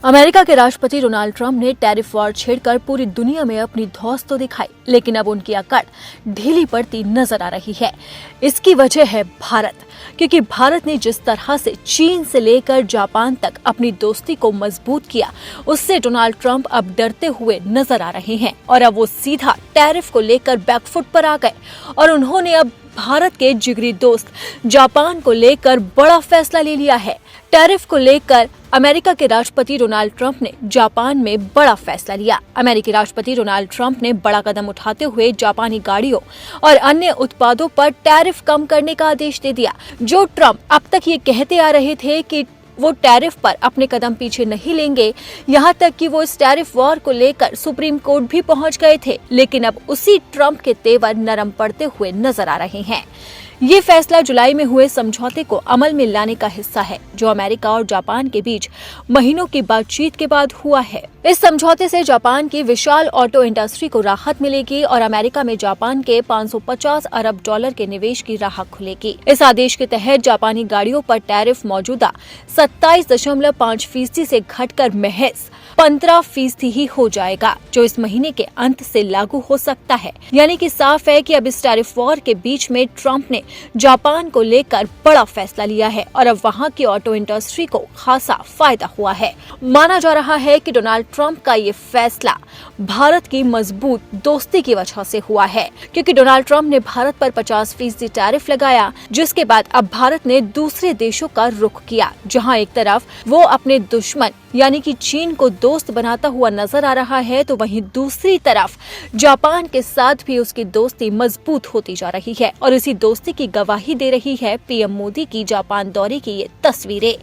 America के राष्ट्रपति Donald Trump ने टैरिफ वॉर छेड़कर पूरी दुनिया में अपनी धौंस तो दिखाई, लेकिन अब उनकी अकड़ ढीली पड़ती नजर आ रही है। इसकी वजह है भारत, क्योंकि भारत ने जिस तरह से चीन से लेकर जापान तक अपनी दोस्ती को मजबूत किया, उससे डोनाल्ड ट्रंप अब डरते हुए नजर आ रहे हैं और अब वो सीधा टैरिफ को लेकर बैकफुट पर आ गए और उन्होंने अब भारत के जिगरी दोस्त जापान को लेकर बड़ा फैसला ले लिया है। टैरिफ को लेकर अमेरिका के राष्ट्रपति डोनाल्ड ट्रंप ने जापान में बड़ा फैसला लिया। अमेरिकी राष्ट्रपति डोनाल्ड ट्रंप ने बड़ा कदम उठाते हुए जापानी गाड़ियों और अन्य उत्पादों पर टैरिफ कम करने का आदेश दे दिया। जो ट्रंप अब तक ये कहते आ रहे थे कि वो टैरिफ पर अपने कदम पीछे नहीं लेंगे, यहाँ तक कि वो इस टैरिफ वॉर को लेकर सुप्रीम कोर्ट भी पहुंच गए थे, लेकिन अब उसी ट्रंप के तेवर नरम पड़ते हुए नजर आ रहे हैं। ये फैसला जुलाई में हुए समझौते को अमल में लाने का हिस्सा है, जो अमेरिका और जापान के बीच महीनों की बातचीत के बाद हुआ है। इस समझौते से जापान की विशाल ऑटो इंडस्ट्री को राहत मिलेगी और अमेरिका में जापान के 550 अरब डॉलर के निवेश की राह खुलेगी। इस आदेश के तहत जापानी गाड़ियों पर टैरिफ मौजूदा 27.5% से घटकर महज 15% ही हो जाएगा, जो इस महीने के अंत से लागू हो सकता है। यानी कि साफ है कि अब इस टैरिफ वॉर के बीच में ट्रंप ने जापान को लेकर बड़ा फैसला लिया है और अब वहां की ऑटो इंडस्ट्री को खासा फायदा हुआ है। माना जा रहा है कि डोनाल्ड ट्रंप का ये फैसला भारत की मजबूत दोस्ती की वजह से हुआ है, क्योंकि डोनाल्ड ट्रंप ने भारत पर 50% टैरिफ लगाया, जिसके बाद अब भारत ने दूसरे देशों का रुख किया। जहां एक तरफ वो अपने दुश्मन यानी कि चीन को दोस्त बनाता हुआ नजर आ रहा है, तो वहीं दूसरी तरफ जापान के साथ भी उसकी दोस्ती मजबूत होती जा रही है और इसी दोस्ती की गवाही दे रही है पीएम मोदी की जापान दौरे की ये तस्वीरें,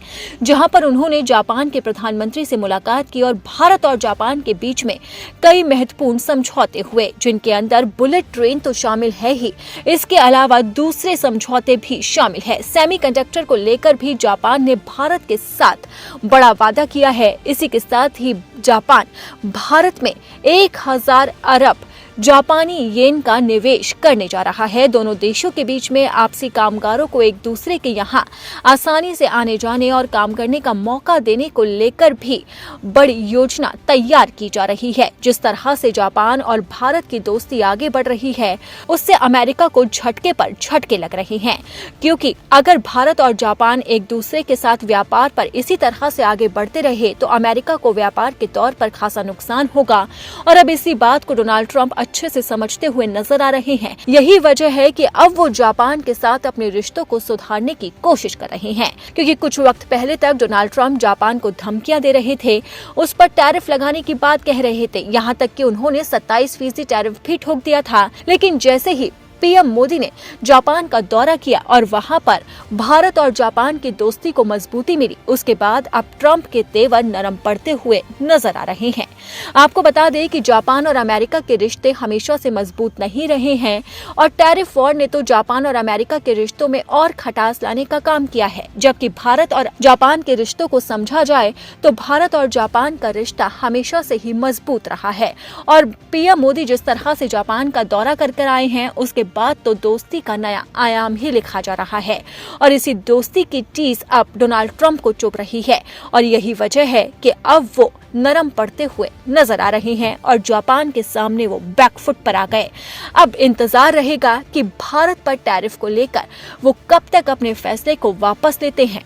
जहां पर उन्होंने जापान के प्रधानमंत्री से मुलाकात की और भारत और जापान के बीच में कई महत्वपूर्ण समझौते हुए, जिनके अंदर बुलेट ट्रेन तो शामिल है ही, इसके अलावा दूसरे समझौते भी शामिल है। सेमीकंडक्टर को लेकर भी जापान ने भारत के साथ बड़ा वादा किया है। इसी के साथ ही जापान भारत में 1000 अरब जापानी येन का निवेश करने जा रहा है। दोनों देशों के बीच में आपसी कामगारों को एक दूसरे के यहाँ आसानी से आने जाने और काम करने का मौका देने को लेकर भी बड़ी योजना तैयार की जा रही है। जिस तरह से जापान और भारत की दोस्ती आगे बढ़ रही है, उससे अमेरिका को झटके पर झटके लग रहे हैं, क्योंकि अगर भारत और जापान एक दूसरे के साथ व्यापार पर इसी तरह से आगे बढ़ते रहे तो अमेरिका को व्यापार के तौर पर खासा नुकसान होगा और अब इसी बात को डोनाल्ड ट्रंप अच्छे से समझते हुए नजर आ रहे हैं। यही वजह है कि अब वो जापान के साथ अपने रिश्तों को सुधारने की कोशिश कर रहे हैं, क्योंकि कुछ वक्त पहले तक डोनाल्ड ट्रंप जापान को धमकियां दे रहे थे, उस पर टैरिफ लगाने की बात कह रहे थे, यहाँ तक कि उन्होंने 27% टैरिफ भी ठोक दिया था। लेकिन जैसे ही पीएम मोदी ने जापान का दौरा किया और वहां पर भारत और जापान की दोस्ती को मजबूती मिली, उसके बाद अब ट्रंप के तेवर नरम पड़ते हुए नजर आ रहे हैं। आपको बता दें कि जापान और अमेरिका के रिश्ते हमेशा से मजबूत नहीं रहे हैं और टैरिफ वॉर ने तो जापान और अमेरिका के रिश्तों में और खटास लाने का काम किया है। जबकि भारत और जापान के रिश्तों को समझा जाए तो भारत और जापान का रिश्ता हमेशा से ही मजबूत रहा है और पीएम मोदी जिस तरह से जापान का दौरा कर आए हैं, उसके बाद तो दोस्ती का नया आयाम ही लिखा जा रहा है और इसी दोस्ती की टीस अब डोनाल्ड ट्रंप को चुभ रही है और यही वजह है कि अब वो नरम पड़ते हुए नजर आ रहे हैं और जापान के सामने वो बैकफुट पर आ गए। अब इंतजार रहेगा कि भारत पर टैरिफ को लेकर वो कब तक अपने फैसले को वापस लेते हैं।